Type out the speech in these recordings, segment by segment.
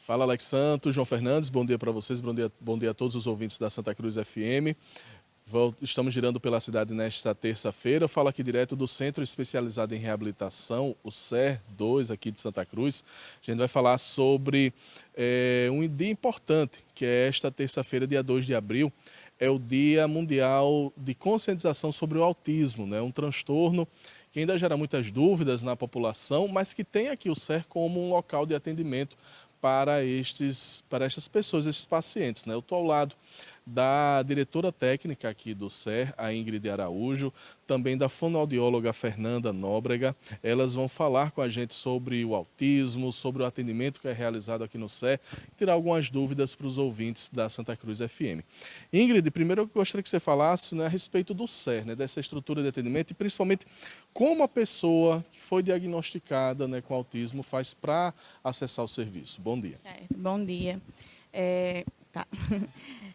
Fala, Alex Santos, João Fernandes, bom dia para vocês, bom dia a todos os ouvintes da Santa Cruz FM. Estamos girando pela cidade nesta terça-feira. Falo aqui direto do Centro Especializado em Reabilitação, o CER2 aqui de Santa Cruz. A gente vai falar sobre um dia importante, que é esta terça-feira, dia 2 de abril. É o Dia Mundial de Conscientização sobre o Autismo, né? Um transtorno que ainda gera muitas dúvidas na população, mas que tem aqui o CER como um local de atendimento para estas pessoas, esses pacientes, né? Eu estou ao lado da diretora técnica aqui do CER, a Ingrid Araújo, também da fonoaudióloga Fernanda Nóbrega. Elas vão falar com a gente sobre o autismo, sobre o atendimento que é realizado aqui no CER, tirar algumas dúvidas para os ouvintes da Santa Cruz FM. Ingrid, primeiro eu gostaria que você falasse, né, a respeito do CER, né, dessa estrutura de atendimento e principalmente como a pessoa que foi diagnosticada, né, com autismo faz para acessar o serviço. Bom dia. Bom dia. Tá.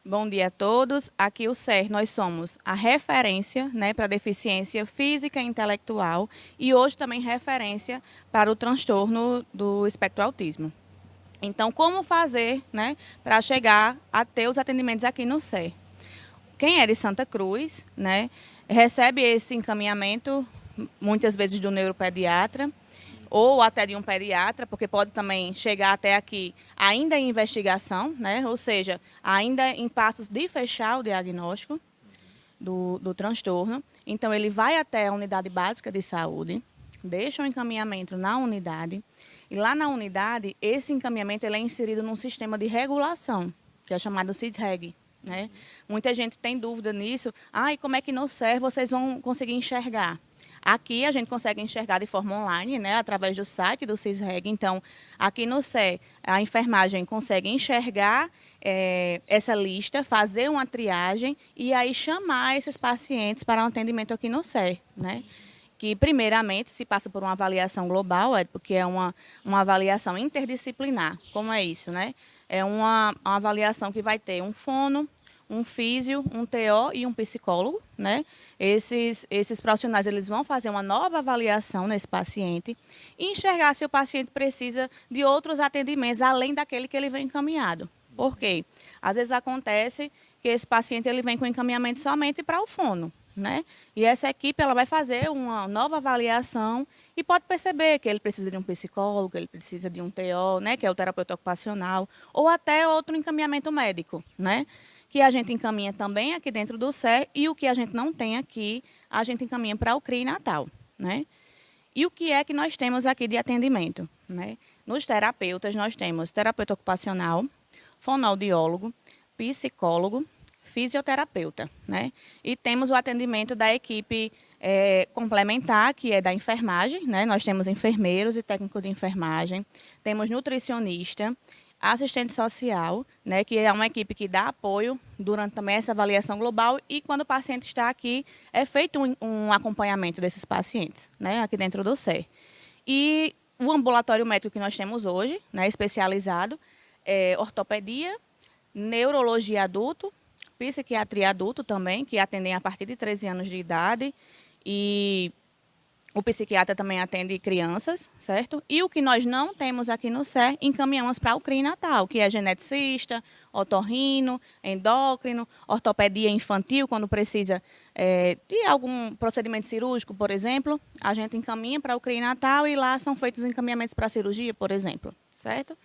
Bom dia a todos. Aqui o CER, nós somos a referência, né, para deficiência física e intelectual e hoje também referência para o transtorno do espectro autismo. Então, como fazer, né, para chegar a ter os atendimentos aqui no CER? Quem é de Santa Cruz, né, recebe esse encaminhamento muitas vezes do neuropediatra, ou até de um pediatra, porque pode também chegar até aqui ainda em investigação, né? Ou seja, ainda em passos de fechar o diagnóstico do transtorno. Então, ele vai até a unidade básica de saúde, deixa um encaminhamento na unidade, e lá na unidade, esse encaminhamento ele é inserido num sistema de regulação, que é chamado CISREG. Né? Muita gente tem dúvida nisso. E como é que no CER vocês vão conseguir enxergar? Aqui a gente consegue enxergar de forma online, né, através do site do CISREG. Então, aqui no CER, a enfermagem consegue enxergar essa lista, fazer uma triagem e aí chamar esses pacientes para um atendimento aqui no CER, né? Que primeiramente se passa por uma avaliação global, porque é uma avaliação interdisciplinar. Como é isso, né? É uma avaliação que vai ter um fono, um físio, um TO e um psicólogo, né? Esses profissionais eles vão fazer uma nova avaliação nesse paciente e enxergar se o paciente precisa de outros atendimentos além daquele que ele vem encaminhado. Por quê? Às vezes acontece que esse paciente ele vem com encaminhamento somente para o fono, né? E essa equipe ela vai fazer uma nova avaliação e pode perceber que ele precisa de um psicólogo, que ele precisa de um TO, né, que é o terapeuta ocupacional, ou até outro encaminhamento médico, né? Que a gente encaminha também aqui dentro do CER e o que a gente não tem aqui, a gente encaminha para o CRI Natal, né? E o que é que nós temos aqui de atendimento, né? Nos terapeutas nós temos terapeuta ocupacional, fonoaudiólogo, psicólogo, fisioterapeuta, né? E temos o atendimento da equipe complementar, que é da enfermagem, né? Nós temos enfermeiros e técnico de enfermagem, temos nutricionista, assistente social, né, que é uma equipe que dá apoio durante também essa avaliação global e quando o paciente está aqui, é feito um acompanhamento desses pacientes, né, aqui dentro do CER. E o ambulatório médico que nós temos hoje, né, especializado, é ortopedia, neurologia adulto, psiquiatria adulto também, que atendem a partir de 13 anos de idade e o psiquiatra também atende crianças, certo? E o que nós não temos aqui no CER, encaminhamos para o CRI Natal, que é geneticista, otorrino, endócrino, ortopedia infantil, quando precisa de algum procedimento cirúrgico, por exemplo, a gente encaminha para o CRI Natal e lá são feitos encaminhamentos para cirurgia, por exemplo, certo?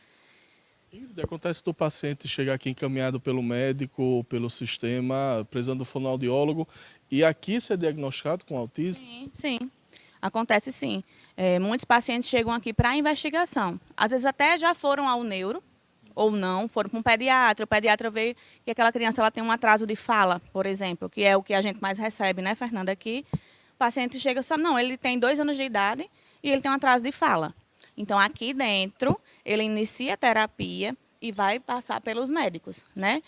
Acontece do paciente chegar aqui encaminhado pelo médico, pelo sistema, precisando do fonoaudiólogo, e aqui ser diagnosticado com autismo? Sim. Acontece sim. Muitos pacientes chegam aqui para investigação. Às vezes até já foram ao neuro, ou não, foram para um pediatra. O pediatra vê que aquela criança ela tem um atraso de fala, por exemplo, que é o que a gente mais recebe, né, Fernanda, aqui. O paciente chega só, não, ele tem 2 anos de idade e ele tem um atraso de fala. Então, aqui dentro, ele inicia a terapia e vai passar pelos médicos, né?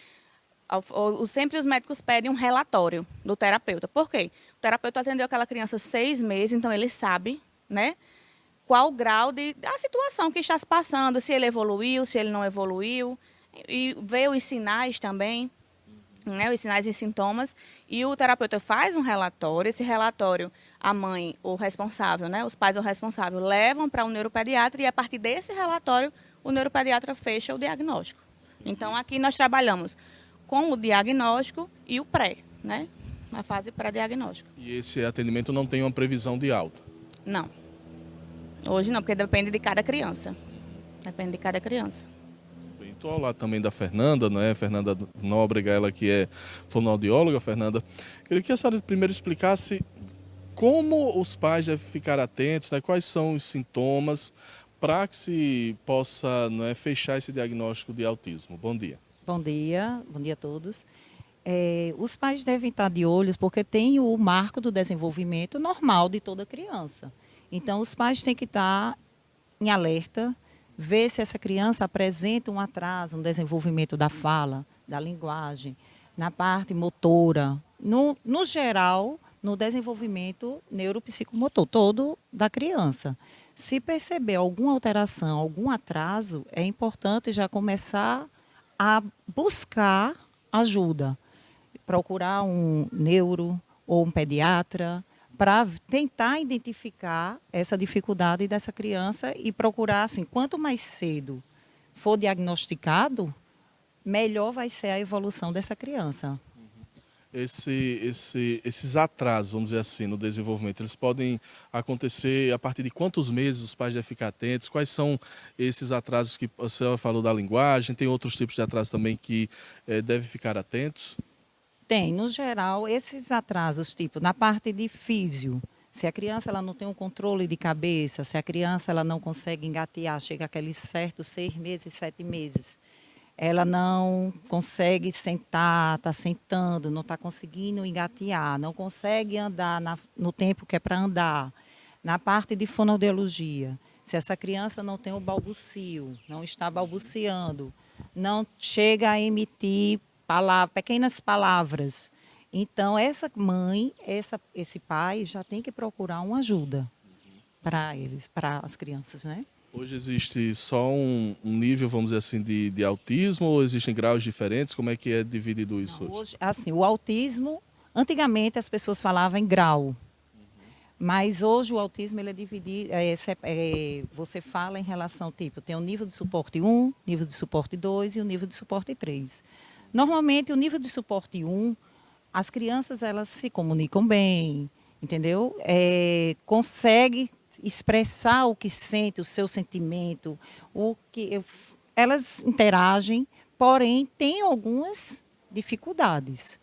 Sempre os médicos pedem um relatório do terapeuta. Por quê? O terapeuta atendeu aquela criança 6 meses, então ele sabe, né, qual o grau da situação que está se passando, se ele evoluiu, se ele não evoluiu, e vê os sinais também, né, os sinais e sintomas, e o terapeuta faz um relatório, esse relatório a mãe, o responsável, né, os pais ou responsável, levam para o neuropediatra e a partir desse relatório o neuropediatra fecha o diagnóstico. Então, aqui nós trabalhamos com o diagnóstico e o pré, né? Na fase pré-diagnóstico. E esse atendimento não tem uma previsão de alta? Não. Hoje não, porque depende de cada criança. Depende de cada criança. Estou ao lado também da Fernanda, né? Fernanda Nóbrega, ela que é fonoaudióloga. Fernanda, queria que a senhora primeiro explicasse como os pais devem ficar atentos, né? Quais são os sintomas para que se possa, né, fechar esse diagnóstico de autismo. Bom dia. Bom dia a todos. Os pais devem estar de olhos porque tem o marco do desenvolvimento normal de toda criança. Então, os pais têm que estar em alerta, ver se essa criança apresenta um atraso no desenvolvimento da fala, da linguagem, na parte motora, no geral, no desenvolvimento neuropsicomotor todo da criança. Se perceber alguma alteração, algum atraso, é importante já começar a buscar ajuda, procurar um neuro ou um pediatra para tentar identificar essa dificuldade dessa criança e procurar, assim, quanto mais cedo for diagnosticado, melhor vai ser a evolução dessa criança. Esses atrasos, vamos dizer assim, no desenvolvimento, eles podem acontecer a partir de quantos meses os pais devem ficar atentos? Quais são esses atrasos que a senhora falou da linguagem? Tem outros tipos de atrasos também que devem ficar atentos? Tem, no geral, esses atrasos, tipo, na parte de físio, se a criança ela não tem um controle de cabeça, se a criança ela não consegue engatear, chega aqueles certos 6 meses, 7 meses, ela não consegue sentar, está sentando, não está conseguindo engatear, não consegue andar no tempo que é para andar. Na parte de fonoaudiologia, se essa criança não tem o balbucio, não está balbuciando, não chega a emitir pequenas palavras, então essa mãe, esse pai já tem que procurar uma ajuda para eles, para as crianças, né? Hoje existe só um nível, vamos dizer assim, de autismo ou existem graus diferentes? Como é que é dividido isso hoje? Hoje, assim, o autismo, antigamente as pessoas falavam em grau, mas hoje o autismo ele é dividido, você fala em relação, tipo, tem o nível de suporte 1, nível de suporte 2 e o nível de suporte 3. Normalmente, o nível de suporte 1, as crianças elas se comunicam bem, entendeu? Consegue expressar o que sente, o seu sentimento, elas interagem, porém tem algumas dificuldades.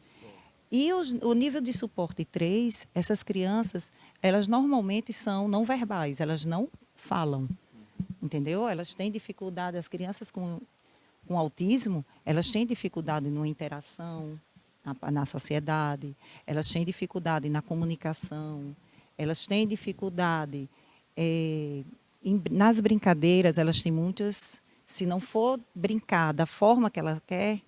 E o nível de suporte 3, essas crianças, elas normalmente são não verbais, elas não falam, entendeu? Elas têm dificuldade, as crianças com autismo, elas têm dificuldade na interação, na sociedade, elas têm dificuldade na comunicação, elas têm dificuldade nas brincadeiras, elas têm muitas, se não for brincar da forma que ela quer,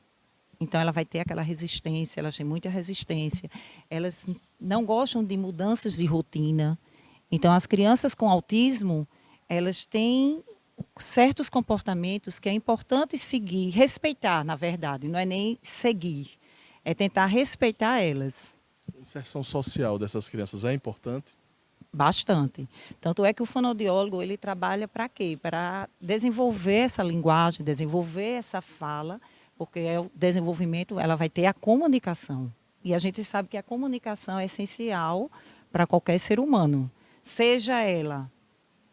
então ela vai ter aquela resistência, elas têm muita resistência, elas não gostam de mudanças de rotina. Então as crianças com autismo, elas têm certos comportamentos que é importante seguir, respeitar, na verdade, não é nem seguir, é tentar respeitar elas. A inserção social dessas crianças é importante? Bastante. Tanto é que o fonoaudiólogo, ele trabalha para quê? Para desenvolver essa linguagem, desenvolver essa fala, porque o desenvolvimento, ela vai ter a comunicação. E a gente sabe que a comunicação é essencial para qualquer ser humano, seja ela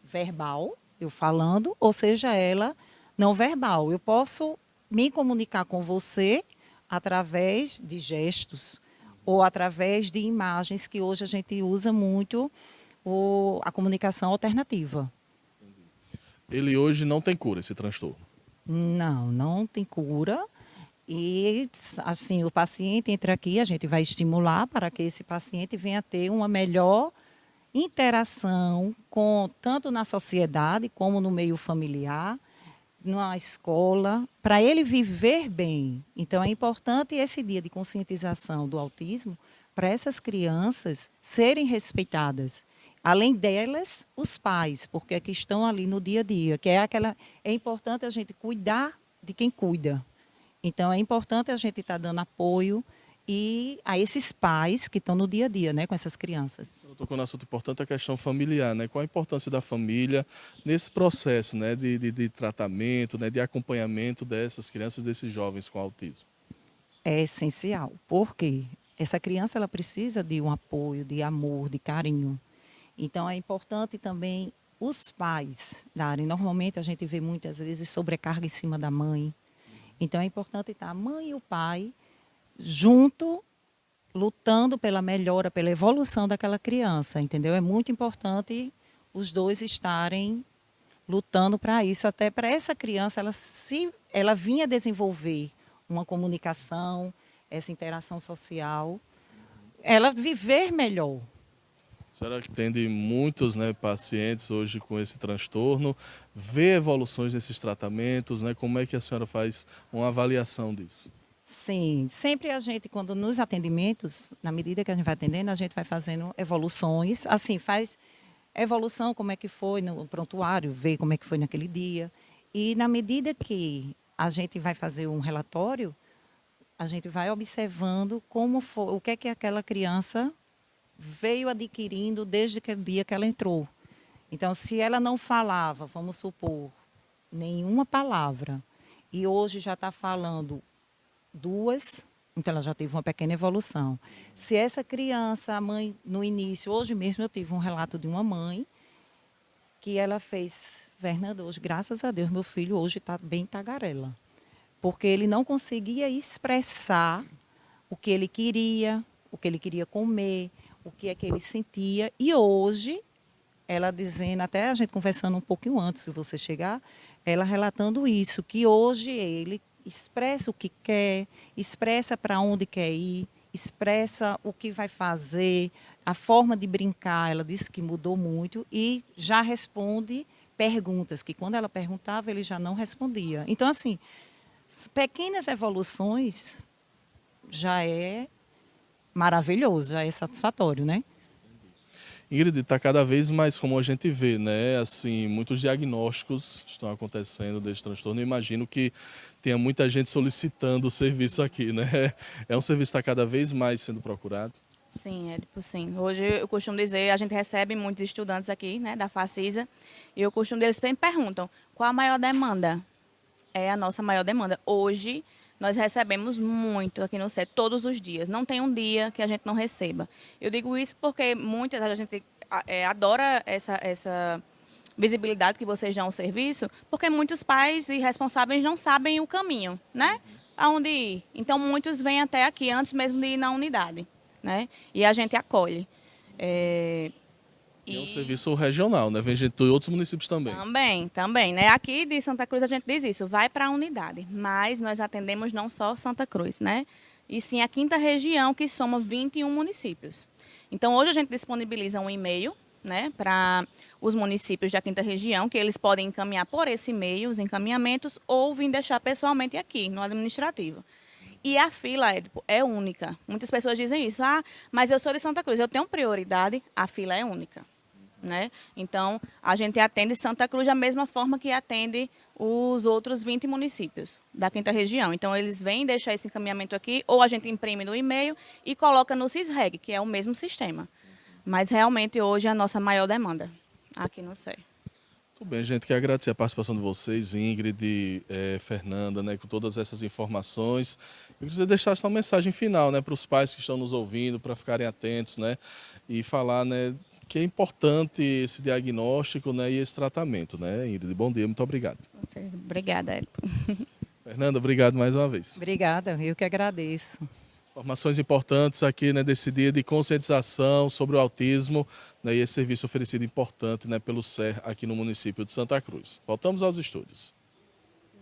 verbal, eu falando, ou seja ela não verbal. Eu posso me comunicar com você através de gestos ou através de imagens, que hoje a gente usa muito a comunicação alternativa. Ele hoje não tem cura, esse transtorno? Não tem cura. E, assim, o paciente entra aqui, a gente vai estimular para que esse paciente venha ter uma melhor interação tanto na sociedade como no meio familiar, na escola, para ele viver bem. Então, é importante esse dia de conscientização do autismo para essas crianças serem respeitadas. Além delas, os pais, porque é que estão ali no dia a dia, que é importante a gente cuidar de quem cuida. Então, é importante a gente estar dando apoio e a esses pais que estão no dia a dia, né, com essas crianças. Eu tocou no assunto importante, a questão familiar, né? Qual a importância da família nesse processo, né, de tratamento, né, de acompanhamento dessas crianças, desses jovens com autismo? É essencial, porque essa criança ela precisa de um apoio, de amor, de carinho. Então é importante também os pais darem. Normalmente a gente vê muitas vezes sobrecarga em cima da mãe. Então é importante estar a mãe e o pai junto, lutando pela melhora, pela evolução daquela criança, entendeu? É muito importante os dois estarem lutando para isso, até para essa criança ela vinha desenvolver uma comunicação, essa interação social, ela viver melhor. A senhora atende muitos, né, pacientes hoje com esse transtorno, vê evoluções nesses tratamentos, né? Como é que a senhora faz uma avaliação disso? Sim, sempre a gente, quando nos atendimentos, na medida que a gente vai atendendo, a gente vai fazendo evoluções, assim, faz evolução, como é que foi no prontuário, ver como é que foi naquele dia. E na medida que a gente vai fazer um relatório, a gente vai observando como foi, o que é que aquela criança veio adquirindo desde aquele dia que ela entrou. Então, se ela não falava, vamos supor, nenhuma palavra, e hoje já está falando duas, então ela já teve uma pequena evolução. Se essa criança, a mãe, no início, hoje mesmo eu tive um relato de uma mãe que ela fez, Fernanda, hoje, graças a Deus, meu filho hoje está bem tagarela, porque ele não conseguia expressar o que ele queria comer, o que é que ele sentia, e hoje, ela dizendo, até a gente conversando um pouquinho antes de você chegar, ela relatando isso, que hoje ele expressa o que quer, expressa para onde quer ir, expressa o que vai fazer, a forma de brincar, ela disse que mudou muito e já responde perguntas, que quando ela perguntava, ele já não respondia. Então, assim, pequenas evoluções já é maravilhoso, já é satisfatório, né? Ingrid, está cada vez mais como a gente vê, né? Assim, muitos diagnósticos estão acontecendo desse transtorno. Eu imagino que tenha muita gente solicitando o serviço aqui, né? É um serviço que está cada vez mais sendo procurado. Sim, Édipo, sim. Hoje eu costumo dizer, a gente recebe muitos estudantes aqui, né, da Facisa, e eu costumo eles sempre perguntam, qual a maior demanda? É a nossa maior demanda. Hoje, nós recebemos muito aqui no CET, todos os dias. Não tem um dia que a gente não receba. Eu digo isso porque muitas a gente adora essa visibilidade que vocês dão ao serviço, porque muitos pais e responsáveis não sabem o caminho, né? Aonde ir. Então, muitos vêm até aqui antes mesmo de ir na unidade, né? E a gente acolhe. E é um serviço regional, né? Vem gente de outros municípios também. Também, né? Aqui de Santa Cruz a gente diz isso, vai para a unidade, mas nós atendemos não só Santa Cruz, né? E sim a 5ª região, que soma 21 municípios. Então, hoje a gente disponibiliza um e-mail, né, para os municípios da 5ª região, que eles podem encaminhar por esse e-mail os encaminhamentos ou vir deixar pessoalmente aqui, no administrativo. E a fila, Édipo, é única. Muitas pessoas dizem isso, mas eu sou de Santa Cruz, eu tenho prioridade, a fila é única. Né? Então, a gente atende Santa Cruz da mesma forma que atende os outros 20 municípios da 5ª região. Então, eles vêm deixar esse encaminhamento aqui, ou a gente imprime no e-mail e coloca no CISREG, que é o mesmo sistema. Mas, realmente, hoje é a nossa maior demanda aqui no CER. Tudo bem, gente. Quero agradecer a participação de vocês, Ingrid, Fernanda, né, com todas essas informações. Eu queria deixar uma mensagem final, né, para os pais que estão nos ouvindo, para ficarem atentos, né, e falar, né, que é importante esse diagnóstico, né, e esse tratamento, né, Ingrid? Bom dia, muito obrigado. Obrigada, Édipo. Fernanda, obrigado mais uma vez. Obrigada, eu que agradeço. Informações importantes aqui, né, desse dia de conscientização sobre o autismo, né, e esse serviço oferecido importante, né, pelo CER aqui no município de Santa Cruz. Voltamos aos estúdios.